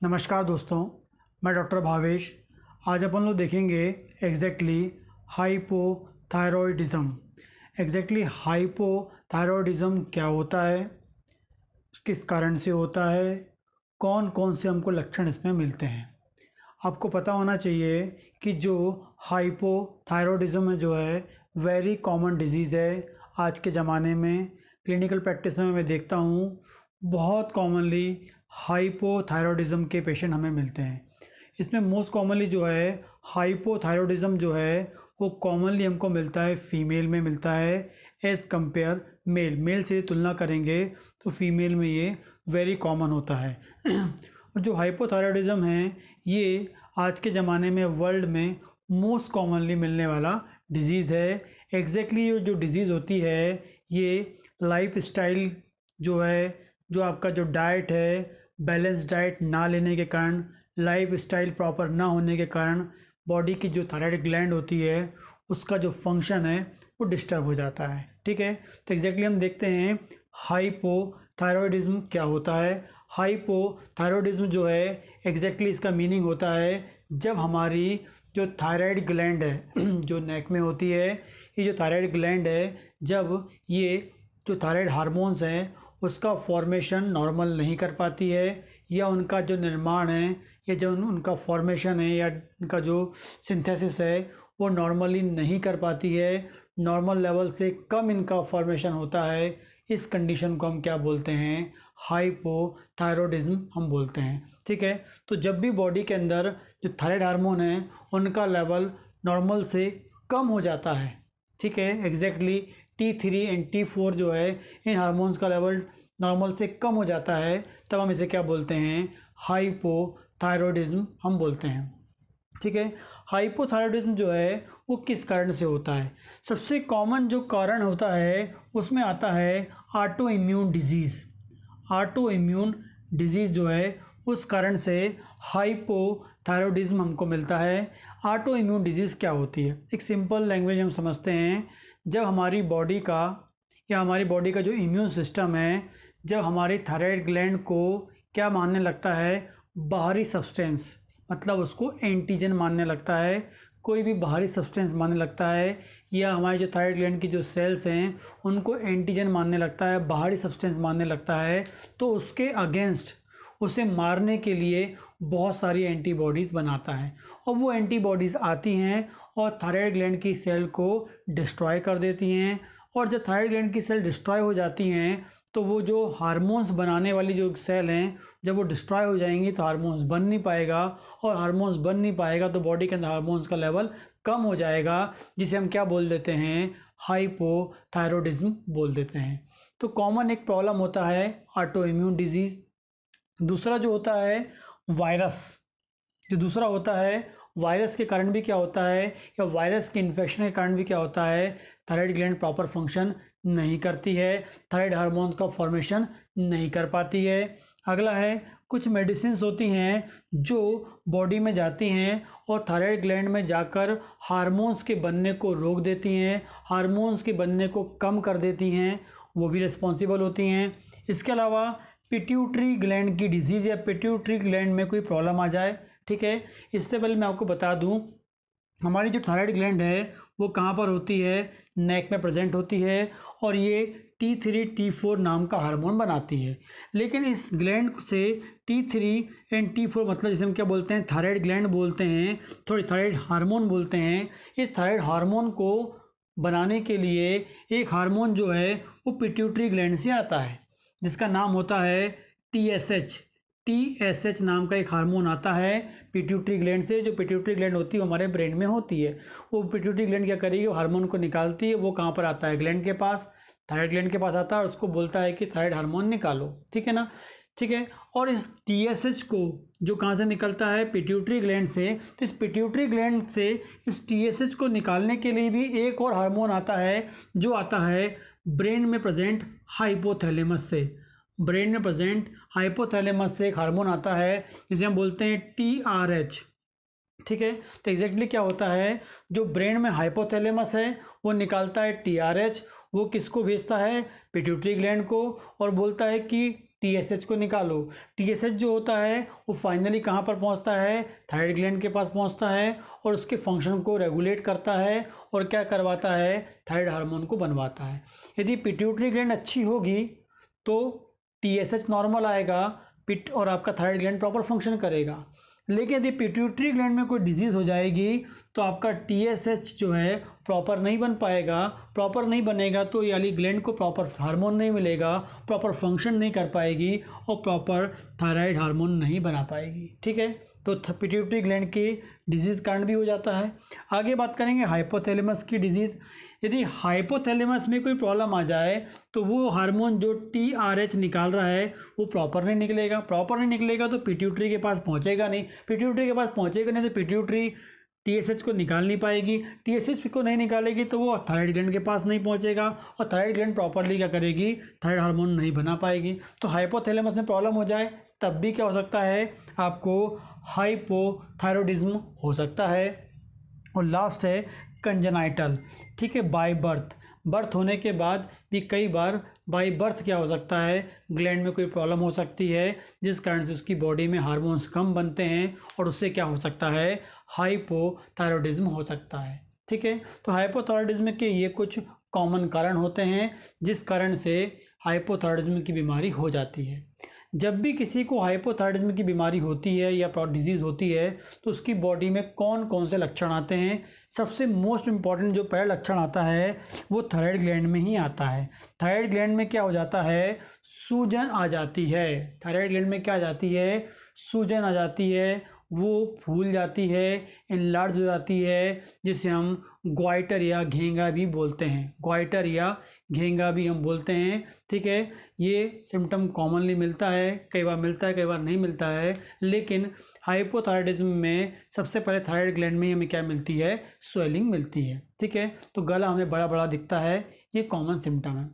नमस्कार दोस्तों, मैं डॉक्टर भावेश। आज अपन लोग देखेंगे एग्जैक्टली हाइपोथायरॉयडिज्म। हाइपोथायरॉयडिज्म क्या होता है, किस कारण से होता है, कौन कौन से हमको लक्षण इसमें मिलते हैं। आपको पता होना चाहिए कि जो हाइपोथायरॉयडिज्म है जो है वेरी कॉमन डिजीज़ है। आज के ज़माने में क्लिनिकल प्रैक्टिस में मैं देखता हूँ बहुत कॉमनली हाइपोथायरॉयडिज्म के पेशेंट हमें मिलते हैं। इसमें मोस्ट कॉमनली जो है हाइपोथायरॉयडिज्म जो है वो कॉमनली हमको मिलता है फीमेल में मिलता है एज़ कंपेयर मेल से तुलना करेंगे तो फीमेल में ये वेरी कॉमन होता है। और जो हाइपोथायरॉयडिज्म है ये आज के ज़माने में वर्ल्ड में मोस्ट कॉमनली मिलने वाला डिजीज़ है। एग्जैक्टली जो डिज़ीज़ होती है ये लाइफ स्टाइल जो है, जो आपका जो डाइट है, बैलेंस डाइट ना लेने के कारण, लाइफ स्टाइल प्रॉपर ना होने के कारण बॉडी की जो थायराइड ग्लैंड होती है उसका जो फंक्शन है वो डिस्टर्ब हो जाता है। ठीक है, तो एग्जैक्टली हम देखते हैं हाइपोथायरॉयडिज्म क्या होता है। हाइपोथायरॉयडिज्म जो है एग्जैक्टली इसका मीनिंग होता है जब हमारी जो थायराइड ग्लैंड है जो नेक में होती है, ये जो थायराइड ग्लैंड है जब ये जो थायराइड हार्मोन्स हैं उसका फॉर्मेशन नॉर्मल नहीं कर पाती है, या उनका जो निर्माण है या जो उनका फॉर्मेशन है या उनका जो सिंथेसिस है वो नॉर्मली नहीं कर पाती है, नॉर्मल लेवल से कम इनका फॉर्मेशन होता है। इस कंडीशन को हम क्या बोलते हैं, हाइपोथायरॉयडिज्म हम बोलते हैं। ठीक है, तो जब भी बॉडी के अंदर जो थायराइड हार्मोन है उनका लेवल नॉर्मल से कम हो जाता है, ठीक है, एग्जैक्टली T3 एंड T4 जो है इन हार्मोन्स का लेवल नॉर्मल से कम हो जाता है, तब हम इसे क्या बोलते हैं, हाइपोथायरॉयडिज्म हम बोलते हैं। ठीक है, हाइपोथायरॉयडिज्म जो है वो किस कारण से होता है। सबसे कॉमन जो कारण होता है उसमें आता है auto immune disease. Auto immune disease जो है उस कारण से हाइपोथायरॉयडिज्म हमको मिलता है। ऑटो इम्यून डिजीज़ क्या होती है, एक सिंपल लैंग्वेज हम समझते हैं। जब हमारी बॉडी का या हमारी बॉडी का जो इम्यून सिस्टम है, जब हमारी थायराइड ग्लैंड को क्या मानने लगता है, बाहरी सब्सटेंस, मतलब उसको एंटीजन मानने लगता है, कोई भी बाहरी सब्सटेंस मानने लगता है, या हमारी जो थायराइड ग्लैंड की जो सेल्स हैं उनको एंटीजन मानने लगता है, बाहरी सब्सटेंस मानने लगता है, तो उसके अगेंस्ट उसे मारने के लिए बहुत सारी एंटीबॉडीज़ बनाता है। और वो एंटीबॉडीज़ आती हैं और थायराइड ग्लैंड की सेल को डिस्ट्रॉय कर देती हैं। और जब थायराइड ग्लैंड की सेल डिस्ट्रॉय हो जाती हैं तो वो जो हार्मोन्स बनाने वाली जो सेल हैं, जब वो डिस्ट्रॉय हो जाएंगी तो हार्मोन्स बन नहीं पाएगा, और हार्मोन्स बन नहीं पाएगा तो बॉडी के अंदर हार्मोन्स का लेवल कम हो जाएगा, जिसे हम क्या बोल देते हैं, हाइपोथायरॉयडिज्म बोल देते हैं। तो कॉमन एक प्रॉब्लम होता है ऑटो इम्यून डिजीज़। दूसरा जो होता है वायरस, जो दूसरा होता है वायरस के कारण भी क्या होता है, या वायरस के इन्फेक्शन के कारण भी क्या होता है, थायराइड ग्लैंड प्रॉपर फंक्शन नहीं करती है, थायराइड हार्मोन्स का फॉर्मेशन नहीं कर पाती है। अगला है कुछ मेडिसिन्स होती हैं जो बॉडी में जाती हैं और थायराइड ग्लैंड में जाकर हार्मोन्स के बनने को रोक देती हैं, हार्मोन्स के बनने को कम कर देती हैं, वो भी रिस्पॉन्सिबल होती हैं। इसके अलावा पिट्यूटरी ग्लैंड की डिजीज़ या पिट्यूटरी ग्लैंड में कोई प्रॉब्लम आ जाए, ठीक है। इससे पहले मैं आपको बता दूं, हमारी जो थायराइड ग्लैंड है वो कहाँ पर होती है, नेक में प्रेजेंट होती है, और ये T3 T4 नाम का हार्मोन बनाती है। लेकिन इस ग्लैंड से T3 एंड T4 मतलब जिसे हम क्या बोलते हैं, थायराइड ग्लैंड बोलते हैं, थोड़ी थायराइड हार्मोन बोलते हैं। इस थायराइड हार्मोन को बनाने के लिए एक हार्मोन जो है वो पिट्यूटरी ग्लैंड से आता है, जिसका नाम होता है TSH नाम का एक हार्मोन आता है पिट्यूटरी ग्लैंड से। जो पिट्यूटरी ग्लैंड होती है वो हमारे ब्रेन में होती है। वो पिट्यूटरी ग्लैंड क्या करेगी, वो हार्मोन को निकालती है। वो कहाँ पर आता है, ग्लैंड के पास, थायराइड ग्लैंड के पास आता है और उसको बोलता है कि थायराइड हार्मोन निकालो, ठीक है ना। ठीक है, और इस TSH को जो कहाँ से निकलता है, पिट्यूटरी ग्लैंड से, तो इस पिट्यूटरी ग्लैंड से इस TSH को निकालने के लिए भी एक और हार्मोन आता है, जो आता है ब्रेन में प्रेजेंट हाइपोथैलेमस से। ब्रेन में प्रेजेंट हाइपोथैलेमस से एक हार्मोन आता है जिसे हम बोलते हैं TRH, ठीक है। तो एग्जैक्टली क्या होता है, जो ब्रेन में हाइपोथैलेमस है वो निकालता है TRH, वो किसको भेजता है, पिट्यूटरी ग्लैंड को, और बोलता है कि TSH को निकालो। TSH जो होता है वो फाइनली कहाँ पर पहुँचता है, थायराइड ग्लैंड के पास पहुँचता है और उसके फंक्शन को रेगुलेट करता है और क्या करवाता है, थायराइड हार्मोन को बनवाता है। यदि पिट्यूटरी ग्लैंड अच्छी होगी तो TSH नॉर्मल आएगा, पिट और आपका थायराइड ग्लैंड प्रॉपर फंक्शन करेगा। लेकिन यदि पिट्यूटरी ग्लैंड में कोई डिजीज़ हो जाएगी तो आपका TSH जो है प्रॉपर नहीं बन पाएगा। प्रॉपर नहीं बनेगा तो ये वाली ग्लैंड को प्रॉपर हार्मोन नहीं मिलेगा, प्रॉपर फंक्शन नहीं कर पाएगी और प्रॉपर थायराइड हार्मोन नहीं बना पाएगी। ठीक है, तो पिट्यूटरी ग्लैंड के डिजीज़ कारण भी हो जाता है। आगे बात करेंगे हाइपोथैलेमस की डिजीज़। यदि हाइपोथैलेमस में कोई प्रॉब्लम आ जाए तो वो हार्मोन जो TRH निकाल रहा है वो प्रॉपर नहीं निकलेगा। प्रॉपर नहीं निकलेगा तो पिट्यूटरी के पास पहुंचेगा नहीं। पिट्यूटरी के पास पहुंचेगा नहीं तो पिट्यूटरी TSH को निकाल नहीं पाएगी। TSH को नहीं निकालेगी तो वो थायराइड ग्लैंड के पास नहीं पहुंचेगा और थायराइड ग्लैंड प्रॉपरली क्या करेगी, थायराइड हार्मोन नहीं बना पाएगी। तो हाइपोथैलेमस में प्रॉब्लम हो जाए तब भी क्या हो सकता है, आपको हाइपोथायरॉयडिज्म हो सकता है। और लास्ट है कंजेनाइटल। ठीक है, बाय बर्थ, बर्थ होने के बाद भी कई बार बाय बर्थ क्या हो सकता है, ग्लैंड में कोई प्रॉब्लम हो सकती है जिस कारण से उसकी बॉडी में हार्मोन्स कम बनते हैं और उससे क्या हो सकता है, हाइपोथायरॉयडिज्म हो सकता है। ठीक है, तो हाइपोथायरॉयडिज्म के ये कुछ कॉमन कारण होते हैं जिस कारण से हाइपोथायरॉयडिज्म की बीमारी हो जाती है। जब भी किसी को हाइपोथायरॉयडिज्म की बीमारी होती है या डिजीज़ होती है तो उसकी बॉडी में कौन कौन से लक्षण आते हैं। सबसे मोस्ट इम्पॉर्टेंट जो पहला लक्षण आता है वो थायराइड ग्लैंड में ही आता है। थायराइड ग्लैंड में क्या हो जाता है, सूजन आ जाती है। थायराइड ग्लैंड में क्या आ जाती है, सूजन आ जाती है, वो फूल जाती है, इनलार्ज हो जाती है, जिसे हम ग्वाइटर या घेंगा भी बोलते हैं। ग्वाइटर या घेंगा भी हम बोलते हैं। ठीक है, ये सिम्टम कॉमनली मिलता है, कई बार मिलता है कई बार नहीं मिलता है, लेकिन हाइपोथायरॉयडिज्म में सबसे पहले थायराइड ग्लैंड में हमें क्या मिलती है, स्वेलिंग मिलती है। ठीक है, तो गला हमें बड़ा बड़ा दिखता है, ये कॉमन सिम्टम है।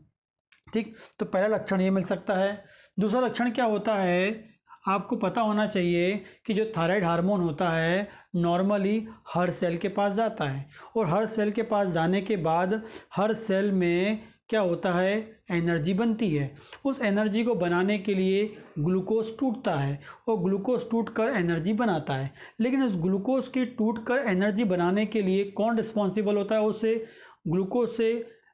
ठीक, तो पहला लक्षण ये मिल सकता है। दूसरा लक्षण क्या होता है, आपको पता होना चाहिए कि जो थायराइड हार्मोन होता है नॉर्मली हर सेल के पास जाता है और हर सेल के पास जाने के बाद हर सेल में क्या होता है, एनर्जी बनती है। उस एनर्जी को बनाने के लिए ग्लूकोज टूटता है और ग्लूकोज टूटकर एनर्जी बनाता है। लेकिन उस ग्लूकोज के टूटकर एनर्जी बनाने के लिए कौन रिस्पॉन्सिबल होता है, उसे ग्लूकोज से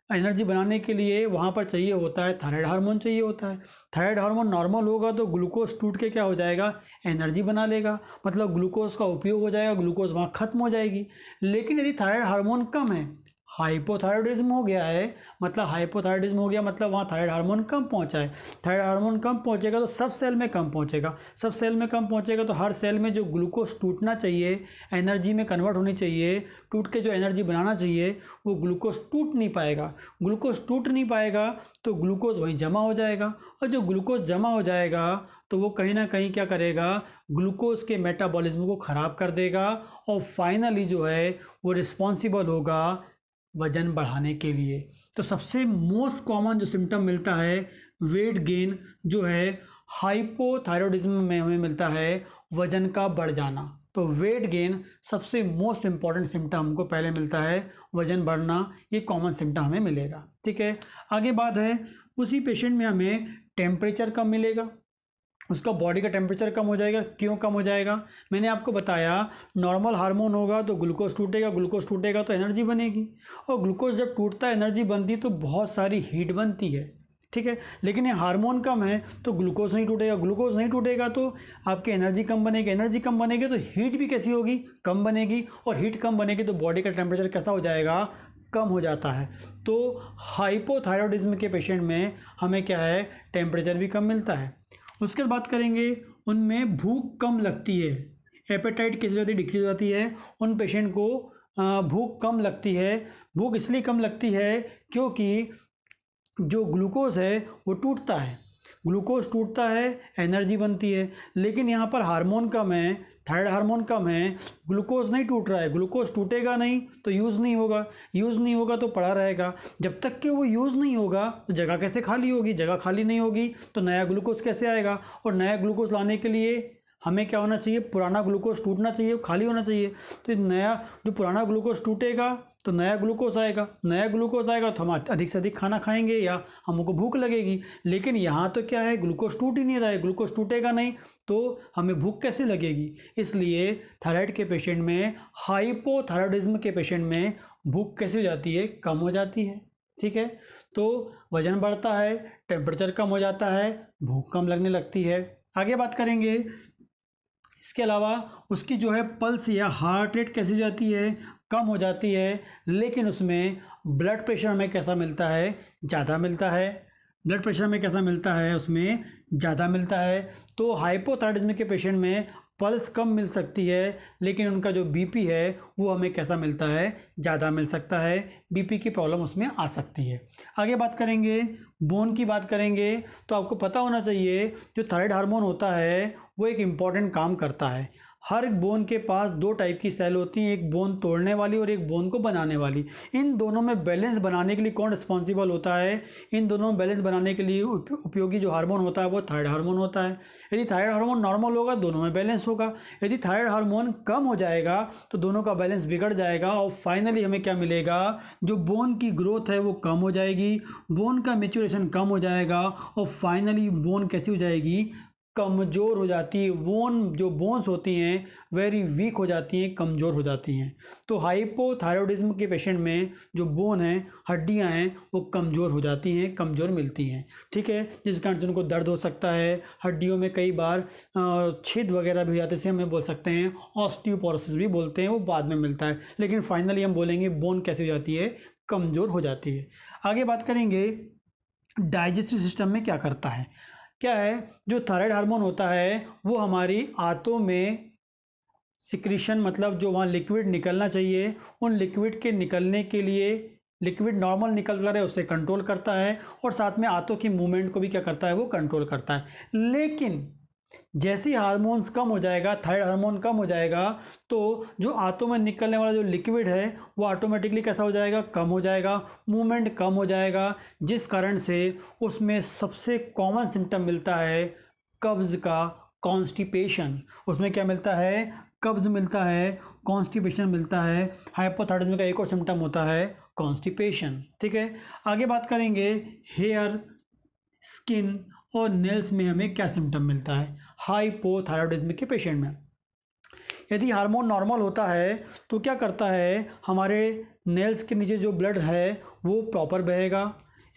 एनर्जी बनाने के लिए वहाँ पर चाहिए होता है थायराइड हार्मोन चाहिए होता है। थायराइड हार्मोन नॉर्मल होगा तो ग्लूकोज टूट के क्या हो जाएगा, एनर्जी बना लेगा, मतलब ग्लूकोज का उपयोग हो जाएगा, ग्लूकोज वहाँ खत्म हो जाएगी। लेकिन यदि थायराइड हार्मोन कम है, हाइपोथायरॉयडिज्म हो गया है, मतलब हाइपोथायरॉयडिज्म हो गया मतलब वहाँ थायराइड हार्मोन कम पहुँचा है। थायराइड हार्मोन कम पहुँचेगा तो सब सेल में कम पहुँचेगा, सब सेल में कम पहुँचेगा तो हर सेल में जो ग्लूकोज टूटना चाहिए, एनर्जी में कन्वर्ट होनी चाहिए, टूट के जो एनर्जी बनाना चाहिए वो ग्लूकोज टूट नहीं पाएगा। ग्लूकोज टूट नहीं पाएगा तो ग्लूकोज वहीं जमा हो जाएगा और जो ग्लूकोज जमा हो जाएगा तो वो कहीं ना कहीं क्या करेगा, ग्लूकोज के मेटाबॉलिज्म को ख़राब कर देगा और फाइनली जो है वो रिस्पॉन्सिबल होगा वजन बढ़ाने के लिए। तो सबसे मोस्ट कॉमन जो सिम्टम मिलता है वेट गेन जो है हाइपोथायरॉयडिज्म में हमें मिलता है, वजन का बढ़ जाना। तो वेट गेन सबसे मोस्ट इंपॉर्टेंट सिम्टम हमको पहले मिलता है, वजन बढ़ना ये कॉमन सिम्टम हमें मिलेगा। ठीक है, आगे बात है उसी पेशेंट में हमें टेम्परेचर कम मिलेगा, उसका बॉडी का टेम्परेचर कम हो जाएगा। क्यों कम हो जाएगा, मैंने आपको बताया नॉर्मल हार्मोन होगा तो ग्लूकोज टूटेगा, ग्लूकोज टूटेगा तो एनर्जी बनेगी और ग्लूकोज जब टूटता है एनर्जी बनती तो बहुत सारी हीट बनती है। ठीक है, लेकिन ये हार्मोन कम है तो ग्लूकोज नहीं टूटेगा, ग्लूकोज नहीं टूटेगा तो आपकी एनर्जी कम बनेगी, एनर्जी कम बनेगी तो हीट भी कैसी होगी, कम बनेगी और हीट कम बनेगी तो बॉडी का टेम्परेचर कैसा हो जाएगा, कम हो जाता है। तो हाइपोथायरॉयडिज्म के पेशेंट में हमें क्या है, टेम्परेचर भी कम मिलता है। उसके बाद बात करेंगे उनमें भूख कम लगती है, एपेटाइट किसी जल्दी डिक्रीज हो जाती है, उन पेशेंट को भूख कम लगती है। भूख इसलिए कम लगती है क्योंकि जो ग्लूकोज है वो टूटता है, ग्लूकोज टूटता है एनर्जी बनती है, लेकिन यहाँ पर हार्मोन कम है, थायराइड हार्मोन कम है, ग्लूकोज नहीं टूट रहा है, ग्लूकोज टूटेगा नहीं तो यूज़ नहीं होगा, यूज़ नहीं होगा तो पड़ा रहेगा। जब तक कि वो यूज़ नहीं होगा तो जगह कैसे खाली होगी, जगह खाली नहीं होगी तो नया ग्लूकोज कैसे आएगा, और नया ग्लूकोज लाने के लिए हमें क्या होना चाहिए, पुराना ग्लूकोज टूटना चाहिए, खाली होना चाहिए। तो नया जो पुराना ग्लूकोज टूटेगा तो नया ग्लूकोज आएगा, नया ग्लूकोज आएगा तो हम अधिक से अधिक खाना खाएंगे या हमको भूख लगेगी। लेकिन यहाँ तो क्या है, ग्लूकोज टूट ही नहीं रहा है, ग्लूकोज टूटेगा नहीं तो हमें भूख कैसे लगेगी। इसलिए थायराइड के पेशेंट में, हाइपोथायराइडिज्म के पेशेंट में भूख कैसे हो जाती है, कम हो जाती है। ठीक है, तो वजन बढ़ता है, टेम्परेचर कम हो जाता है, भूख कम लगने लगती है। आगे बात करेंगे, इसके अलावा उसकी जो है पल्स या हार्ट रेट कैसी हो जाती है, कम हो जाती है। लेकिन उसमें ब्लड प्रेशर हमें कैसा मिलता है, ज़्यादा मिलता है। ब्लड प्रेशर में कैसा मिलता है, उसमें ज़्यादा मिलता है। तो हाइपोथायराइडिज्म के पेशेंट में पल्स कम मिल सकती है, लेकिन उनका जो बीपी है वो हमें कैसा मिलता है, ज़्यादा मिल सकता है। बीपी की प्रॉब्लम उसमें आ सकती है। आगे बात करेंगे, बोन की बात करेंगे, तो आपको पता होना चाहिए जो थायराइड हार्मोन होता है वो एक इम्पॉर्टेंट काम करता है। हर बोन के पास दो टाइप की सेल होती हैं, एक बोन तोड़ने वाली और एक बोन को बनाने वाली। इन दोनों में बैलेंस बनाने के लिए कौन रिस्पॉन्सिबल होता है, इन दोनों में बैलेंस बनाने के लिए उपयोगी जो हार्मोन होता है वो थायराइड हार्मोन होता है। यदि थायराइड हार्मोन नॉर्मल होगा दोनों में बैलेंस होगा, यदि थायराइड हार्मोन कम हो जाएगा तो दोनों का बैलेंस बिगड़ जाएगा और फाइनली हमें क्या मिलेगा, जो बोन की ग्रोथ है वो कम हो जाएगी, बोन का मेच्योरेशन कम हो जाएगा और फाइनली बोन कैसी हो जाएगी, कमज़ोर हो जाती है। जो बोन्स होती हैं वेरी वीक हो जाती हैं, कमज़ोर हो जाती हैं। तो हाइपोथायराइडिज्म के पेशेंट में जो बोन है, हड्डियां हैं, वो कमज़ोर हो जाती हैं, कमज़ोर मिलती हैं। ठीक है, जिस कारण से उनको दर्द हो सकता है, हड्डियों में कई बार छेद वगैरह भी हो जाते हैं, हमें बोल सकते हैं ऑस्टियोपोरोसिस भी बोलते हैं, वो बाद में मिलता है। लेकिन फाइनली हम बोलेंगे बोन कैसी हो जाती है, कमज़ोर हो जाती है। आगे बात करेंगे डाइजेस्टिव सिस्टम में क्या करता है। क्या है, जो थायराइड हार्मोन होता है वो हमारी आंतों में सिक्रीशन, मतलब जो वहाँ लिक्विड निकलना चाहिए उन लिक्विड के निकलने के लिए, लिक्विड नॉर्मल निकल रहा है उसे कंट्रोल करता है और साथ में आंतों की मूवमेंट को भी क्या करता है, वो कंट्रोल करता है। लेकिन जैसे ही हार्मोन्स कम हो जाएगा, थायराइड हार्मोन कम हो जाएगा, तो जो आंतों में निकलने वाला जो लिक्विड है वो ऑटोमेटिकली कैसा हो जाएगा, कम हो जाएगा, मूवमेंट कम हो जाएगा, जिस कारण से उसमें सबसे कॉमन सिम्टम मिलता है कब्ज का, कॉन्स्टिपेशन। उसमें क्या मिलता है, कब्ज मिलता है, कॉन्स्टिपेशन मिलता है। हाइपोथायराइडिज्म का एक और सिम्टम होता है कॉन्स्टिपेशन। ठीक है, आगे बात करेंगे हेयर, स्किन और नेल्स में हमें क्या सिम्टम मिलता है हाइपोथायराइडिज्म के पेशेंट में। यदि हार्मोन नॉर्मल होता है तो क्या करता है, हमारे नेल्स के नीचे जो ब्लड है वो प्रॉपर बहेगा,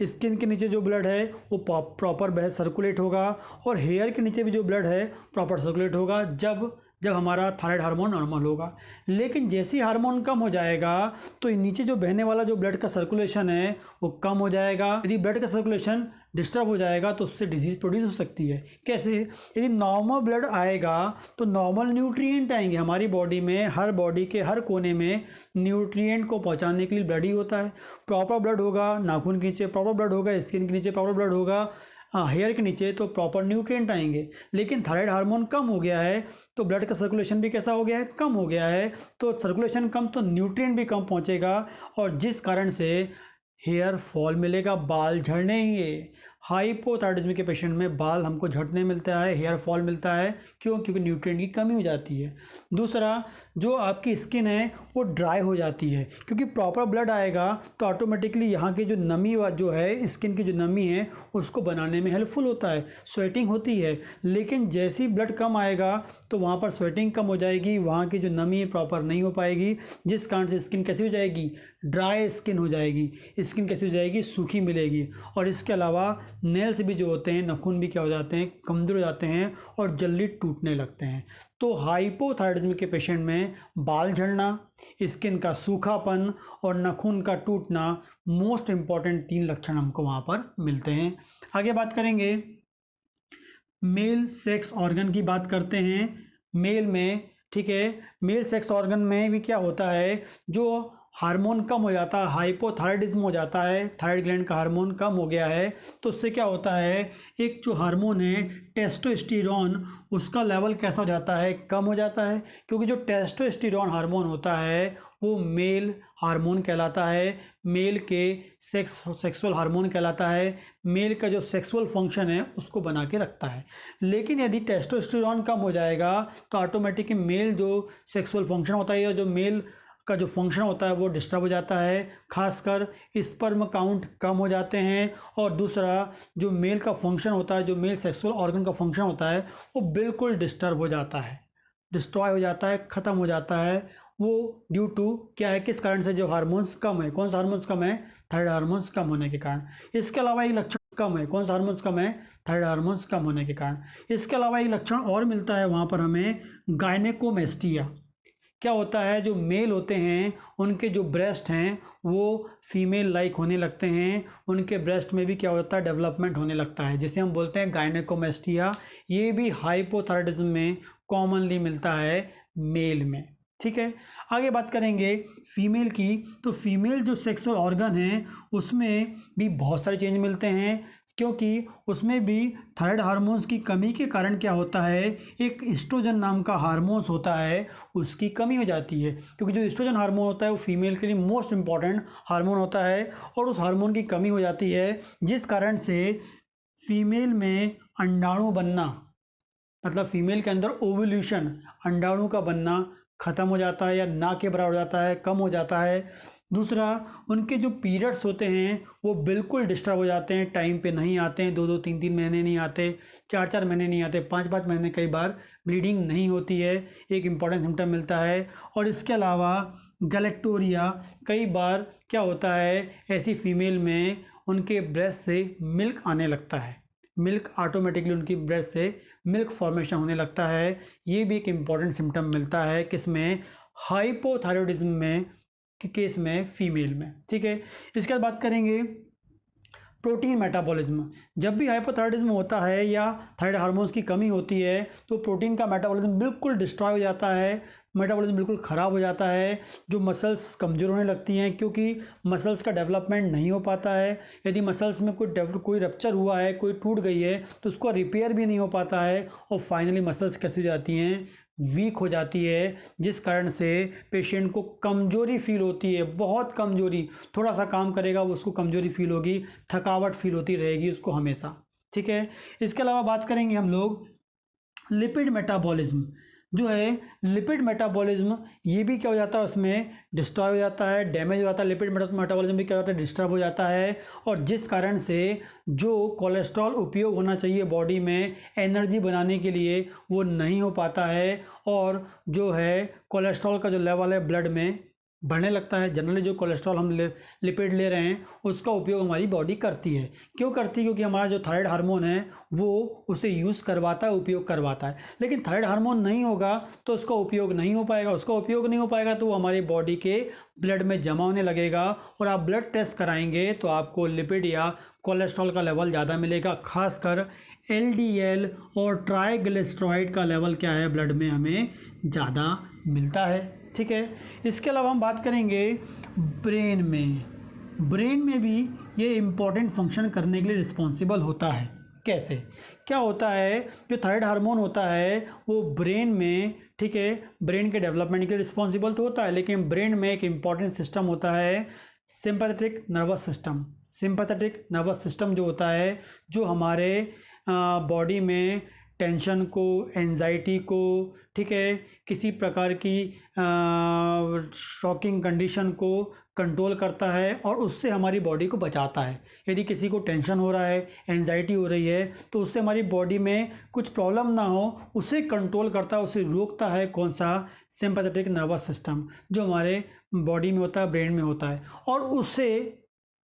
स्किन के नीचे जो ब्लड है वो प्रॉपर सर्कुलेट होगा और हेयर के नीचे भी जो ब्लड है प्रॉपर सर्कुलेट होगा जब हमारा थायराइड हार्मोन नॉर्मल होगा। लेकिन जैसे ही हार्मोन कम हो जाएगा तो नीचे जो बहने वाला जो ब्लड का सर्कुलेशन है वो कम हो जाएगा। यदि ब्लड का सर्कुलेशन डिस्टर्ब हो जाएगा तो उससे डिजीज प्रोड्यूस हो सकती है। कैसे, यदि नॉर्मल ब्लड आएगा तो नॉर्मल न्यूट्रिएंट आएंगे हमारी बॉडी में, हर बॉडी के हर कोने में न्यूट्रिएंट को पहुंचाने के लिए ब्लड ही होता है। प्रॉपर ब्लड होगा नाखून के नीचे, प्रॉपर ब्लड होगा स्किन के नीचे, प्रॉपर ब्लड होगा हेयर के नीचे, तो प्रॉपर न्यूट्रिएंट आएंगे। लेकिन थायराइड हार्मोन कम हो गया है तो ब्लड का सर्कुलेशन भी कैसा हो गया है, कम हो गया है। तो सर्कुलेशन कम तो न्यूट्रिएंट भी कम पहुंचेगा और जिस कारण से हेयर फॉल मिलेगा, बाल झड़नेंगे। हाइपोथायराइडिज्म के पेशेंट में बाल हमको झड़ने मिलता है, हेयर फॉल मिलता है। क्यों, क्योंकि न्यूट्रिएंट की कमी हो जाती है। दूसरा, जो आपकी स्किन है वो ड्राई हो जाती है, क्योंकि प्रॉपर ब्लड आएगा तो ऑटोमेटिकली यहाँ की जो नमी जो है, स्किन की जो नमी है उसको बनाने में हेल्पफुल होता है, स्वेटिंग होती है। लेकिन जैसे ही ब्लड कम आएगा तो वहाँ पर स्वेटिंग कम हो जाएगी, वहाँ की जो नमी प्रॉपर नहीं हो पाएगी, जिस कारण से स्किन कैसी हो जाएगी, ड्राई स्किन हो जाएगी, स्किन कैसी हो जाएगी, सूखी मिलेगी। और इसके अलावा नेल्स भी जो होते हैं, नाखून भी क्या हो जाते हैं, कमज़ोर हो जाते हैं और जल्दी टूटने लगते हैं। तो हाइपोथायराइडिज्म के पेशेंट में बाल झड़ना, स्किन का सूखापन और नाखून का टूटना मोस्ट इंपॉर्टेंट 3 लक्षण हमको वहाँ पर मिलते हैं। आगे बात करेंगे, मेल सेक्स ऑर्गन की बात करते हैं। मेल में, ठीक है, मेल सेक्स ऑर्गन में भी क्या होता है, जो हार्मोन कम हो जाता है, हाइपोथायराइडिज्म हो जाता है, थायराइड ग्लैंड का हार्मोन कम हो गया है, तो उससे क्या होता है, एक जो हार्मोन है टेस्टोस्टेरोन, उसका लेवल कैसा हो जाता है, कम हो जाता है। क्योंकि जो टेस्टोस्टेरोन हार्मोन होता है वो मेल हार्मोन कहलाता है, मेल के सेक्सुअल हार्मोन कहलाता है, मेल का जो सेक्सुअल फंक्शन है उसको बना के रखता है। लेकिन यदि टेस्टोस्टेरोन कम हो जाएगा तो ऑटोमेटिक मेल जो सेक्सुअल फंक्शन होता है या जो मेल का जो फंक्शन होता है वो डिस्टर्ब हो जाता है, खासकर स्पर्म काउंट कम हो जाते हैं। और दूसरा जो मेल का फंक्शन होता है, जो मेल सेक्सुअल ऑर्गन का फंक्शन होता है वो बिल्कुल डिस्टर्ब हो जाता है, डिस्ट्रॉय हो जाता है, ख़त्म हो जाता है। वो ड्यू टू क्या है, किस कारण से, जो हार्मोन्स कम है। कौन सा हार्मोन्स कम है? थायराइड हार्मोन्स कम होने के कारण। इसके अलावा एक लक्षण कम है, कौन सा हार्मोन्स कम है? थायराइड हार्मोन्स कम होने के कारण। इसके अलावा एक लक्षण और मिलता है वहाँ पर हमें, गायनेकोमेस्टिया। क्या होता है, जो मेल होते हैं उनके जो ब्रेस्ट हैं वो फीमेल लाइक होने लगते हैं, उनके ब्रेस्ट में भी क्या होता है, डेवलपमेंट होने लगता है, जिसे हम बोलते हैं गायनेकोमेस्टिया। ये भी हाइपोथायराइडिज्म में कॉमनली मिलता है मेल में। ठीक है, आगे बात करेंगे फीमेल की। तो फीमेल जो सेक्सुअल ऑर्गन है उसमें भी बहुत सारे चेंज मिलते हैं, क्योंकि उसमें भी थायराइड हार्मोन्स की कमी के कारण क्या होता है, एक एस्ट्रोजन नाम का हार्मोन्स होता है उसकी कमी हो जाती है। क्योंकि जो एस्ट्रोजन हार्मोन होता है वो फीमेल के लिए मोस्ट इंपॉर्टेंट हार्मोन होता है, और उस हार्मोन की कमी हो जाती है, जिस कारण से फीमेल में अंडाणु बनना, मतलब फीमेल के अंदर ओव्यूलेशन, अंडाणु का बनना खत्म हो जाता है या ना के बराबर हो जाता है, कम हो जाता है। दूसरा, उनके जो पीरियड्स होते हैं वो बिल्कुल डिस्टर्ब हो जाते हैं, टाइम पे नहीं आते हैं, 2-2 3-3 महीने नहीं आते, 4-4 महीने नहीं आते, 5-5 महीने, कई बार ब्लीडिंग नहीं होती है, एक इम्पॉर्टेंट सिम्टम मिलता है। और इसके अलावा गैलेक्टोरिया, कई बार क्या होता है, ऐसी फीमेल में उनके ब्रेस्ट से मिल्क आने लगता है, मिल्क ऑटोमेटिकली उनकी ब्रेस्ट से मिल्क फॉर्मेशन होने लगता है। ये भी एक इम्पॉर्टेंट सिम्टम मिलता है, किसमें? हाइपोथायरॉयडिज्म में, के केस में, फीमेल में। ठीक है, इसके बाद बात करेंगे प्रोटीन मेटाबॉलिज्म। जब भी हाइपोथायरॉयडिज्म होता है या थायराइड हार्मोन्स की कमी होती है तो प्रोटीन का मेटाबॉलिज्म बिल्कुल डिस्ट्रॉय हो जाता है, मेटाबॉलिज्म बिल्कुल ख़राब हो जाता है, जो मसल्स कमज़ोर होने लगती हैं, क्योंकि मसल्स का डेवलपमेंट नहीं हो पाता है। यदि मसल्स में कोई रप्चर हुआ है, कोई टूट गई है, तो उसको रिपेयर भी नहीं हो पाता है, और फाइनली मसल्स कैसी हो जाती हैं, वीक हो जाती है, जिस कारण से पेशेंट को कमजोरी फील होती है, बहुत कमजोरी, थोड़ा सा काम करेगा वो उसको कमजोरी फील होगी, थकावट फील होती रहेगी उसको हमेशा। ठीक है, इसके अलावा बात करेंगे हम लोग लिपिड मेटाबॉलिज्म। जो है लिपिड मेटाबॉलिज्म, ये भी क्या हो जाता है, उसमें डिस्ट्रॉय हो जाता है, डैमेज हो जाता है। लिपिड मेटाबॉलिज्म भी क्या होता है, डिस्टर्ब हो जाता है, और जिस कारण से जो कोलेस्ट्रॉल उपयोग होना चाहिए बॉडी में एनर्जी बनाने के लिए वो नहीं हो पाता है, और जो है कोलेस्ट्रॉल का जो लेवल है ब्लड में बढ़ने लगता है। जनरली जो कोलेस्ट्रॉल हम लिपिड ले रहे हैं उसका उपयोग हमारी बॉडी करती है। क्यों करती है? क्योंकि हमारा जो थायराइड हार्मोन है वो उसे यूज़ करवाता है, उपयोग करवाता है। लेकिन थायराइड हार्मोन नहीं होगा तो उसका उपयोग नहीं हो पाएगा, उसका उपयोग नहीं हो पाएगा तो वो हमारी बॉडी के ब्लड में जमा होने लगेगा, और आप ब्लड टेस्ट कराएंगे तो आपको लिपिड या कोलेस्ट्रॉल का लेवल ज़्यादा मिलेगा। खासकर LDL और ट्राइग्लिसराइड का लेवल क्या है, ब्लड में हमें ज़्यादा मिलता है। ठीक है, इसके अलावा हम बात करेंगे ब्रेन में। ब्रेन में भी ये इम्पोर्टेंट फंक्शन करने के लिए रिस्पॉन्सिबल होता है। कैसे? क्या होता है, जो थायराइड हार्मोन होता है वो ब्रेन में, ठीक है, ब्रेन के डेवलपमेंट के लिए रिस्पॉन्सिबल तो होता है, लेकिन ब्रेन में एक इम्पॉर्टेंट सिस्टम होता है, sympathetic nervous system. Sympathetic nervous system जो होता है, जो हमारे बॉडी में टेंशन को, एंजाइटी को, ठीक है, किसी प्रकार की शॉकिंग कंडीशन को कंट्रोल करता है और उससे हमारी बॉडी को बचाता है। यदि किसी को टेंशन हो रहा है, एंजाइटी हो रही है, तो उससे हमारी बॉडी में कुछ प्रॉब्लम ना हो, उसे कंट्रोल करता है, उसे रोकता है। कौन सा? सिंपैथेटिक नर्वस सिस्टम, जो हमारे बॉडी में होता है, ब्रेन में होता है। और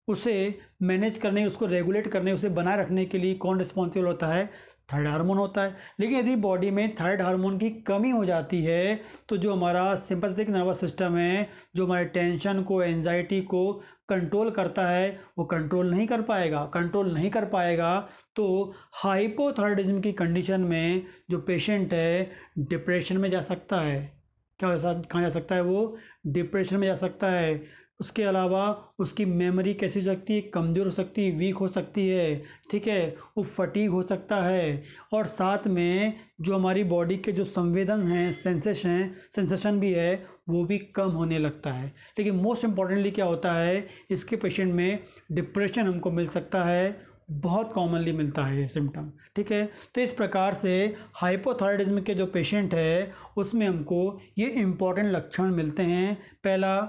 उसे मैनेज करने, उसको रेगुलेट करने, उसे बनाए रखने के लिए कौन रिस्पॉन्सिबल होता है? थायराइड हार्मोन होता है। लेकिन यदि बॉडी में थायराइड हार्मोन की कमी हो जाती है तो जो हमारा सिंपैथेटिक नर्वस सिस्टम है, जो हमारे टेंशन को, एंजाइटी को कंट्रोल करता है, वो कंट्रोल नहीं कर पाएगा। कंट्रोल नहीं कर पाएगा तो हाइपोथायराइडिज्म की कंडीशन में जो पेशेंट है डिप्रेशन में जा सकता है। कहाँ जा सकता है वो? डिप्रेशन में जा सकता है। उसके अलावा उसकी मेमोरी कैसी हो सकती है? कमज़ोर हो सकती है, वीक हो सकती है, ठीक है, वो फटीग हो सकता है, और साथ में जो हमारी बॉडी के जो संवेदन हैं, सेंसेशन भी है, वो भी कम होने लगता है। लेकिन मोस्ट इम्पॉर्टेंटली क्या होता है, इसके पेशेंट में डिप्रेशन हमको मिल सकता है, बहुत कॉमनली मिलता है ये सिम्टम। ठीक है, तो इस प्रकार से हाइपोथायराइडिज्म के जो पेशेंट है उसमें हमको ये इम्पोर्टेंट लक्षण मिलते हैं। पहला,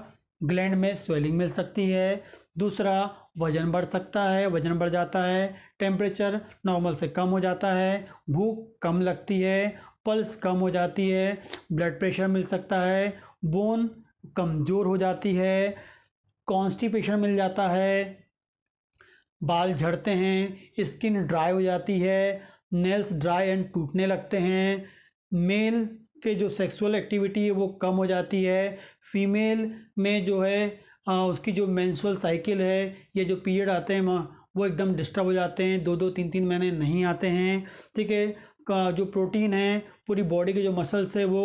ग्लैंड में स्वेलिंग मिल सकती है। दूसरा, वजन बढ़ सकता है, वजन बढ़ जाता है। टेम्परेचर नॉर्मल से कम हो जाता है। भूख कम लगती है। पल्स कम हो जाती है। ब्लड प्रेशर मिल सकता है। बोन कमज़ोर हो जाती है। कॉन्स्टिपेशन मिल जाता है। बाल झड़ते हैं। स्किन ड्राई हो जाती है। नेल्स ड्राई एंड टूटने लगते हैं। मेल के जो सेक्सुअल एक्टिविटी है वो कम हो जाती है। फीमेल में जो है उसकी जो मेंस्ट्रुअल साइकिल है, ये जो पीरियड आते हैं वो एकदम डिस्टर्ब हो जाते हैं, 2-2 3-3 महीने नहीं आते हैं। ठीक है, जो प्रोटीन है पूरी बॉडी के जो मसल्स है वो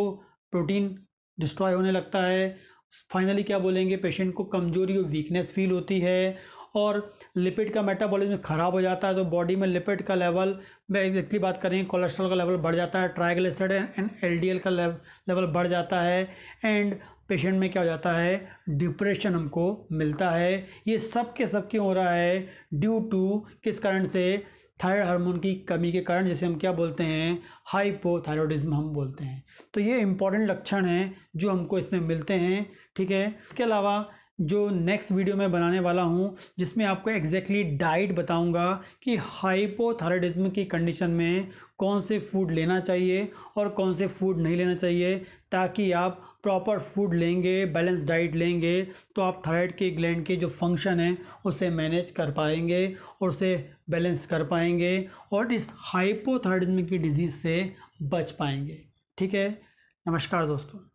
प्रोटीन डिस्ट्रॉय होने लगता है। फाइनली क्या बोलेंगे, पेशेंट को कमजोरी और वीकनेस फील होती है। और लिपिड का मेटाबॉलिज्म खराब हो जाता है, तो बॉडी में लिपिड का लेवल में एग्जैक्टली बात करें, कोलेस्ट्रॉल का लेवल बढ़ जाता है, ट्राइग्लिसराइड एंड एलडीएल का लेवल बढ़ जाता है। एंड पेशेंट में क्या हो जाता है, डिप्रेशन हमको मिलता है। ये सब के सब क्यों हो रहा है, ड्यू टू किस कारण से, थायराइड हार्मोन की कमी के कारण, जिसे हम क्या बोलते हैं, हाइपोथायरॉयडिज्म हम बोलते हैं। तो ये इंपॉर्टेंट लक्षण हैं जो हमको इसमें मिलते हैं। ठीक है, इसके अलावा जो नेक्स्ट वीडियो मैं बनाने वाला हूँ जिसमें आपको एग्जैक्टली डाइट बताऊंगा कि हाइपोथायराइडिज्म की कंडीशन में कौन से फूड लेना चाहिए और कौन से फूड नहीं लेना चाहिए, ताकि आप प्रॉपर फूड लेंगे, बैलेंस डाइट लेंगे, तो आप थायराइड के ग्लैंड के जो फंक्शन है उसे मैनेज कर पाएंगे और उसे बैलेंस कर पाएंगे और इस हाइपोथायराइडिज्म की डिजीज़ से बच पाएंगे। ठीक है, नमस्कार दोस्तों।